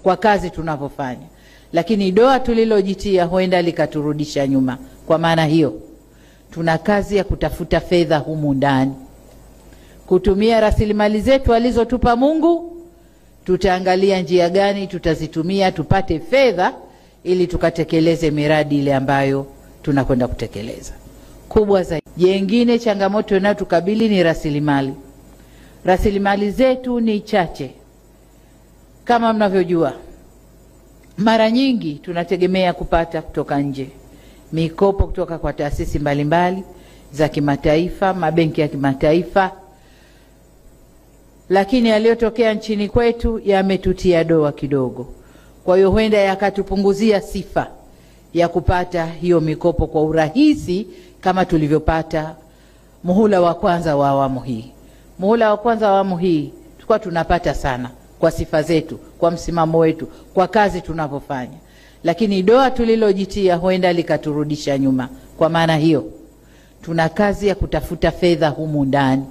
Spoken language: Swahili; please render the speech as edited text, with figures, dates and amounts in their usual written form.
kwa kazi tunavyofanya, lakini doa tulilojitia huenda likaturudisha nyuma. Kwa maana hiyo, tuna kazi ya kutafuta fedha humu ndani, kutumia rasilimali zetu alizotupa Mungu. Tutaangalia njia gani tutazitumia tupate fedha ili tukatekeleze miradi ile ambayo tunakwenda kutekeleza. Kubwa zaidi, jengine changamoto inayotukabili ni rasilimali. Rasilimali zetu ni chache. Kama mnavyojua, mara nyingi tunategemea kupata kutoka nje, mikopo kutoka kwa taasisi mbalimbali za kimataifa, mabenki ya kimataifa, lakini yaliyotokea nchini kwetu yametutia doa kidogo. Kwa hiyo huenda yakatupunguzia sifa ya kupata hiyo mikopo kwa urahisi kama tulivyopata muhula wa kwanza wa awamu hii. Muhula wa kwanza wa awamu hii tulikuwa tunapata sana kwa sifa zetu, kwa msimamo wetu, kwa kazi tunavyofanya, lakini doa tulilojitia huenda likaturudisha nyuma. Kwa maana hiyo, tuna kazi ya kutafuta fedha humu ndani.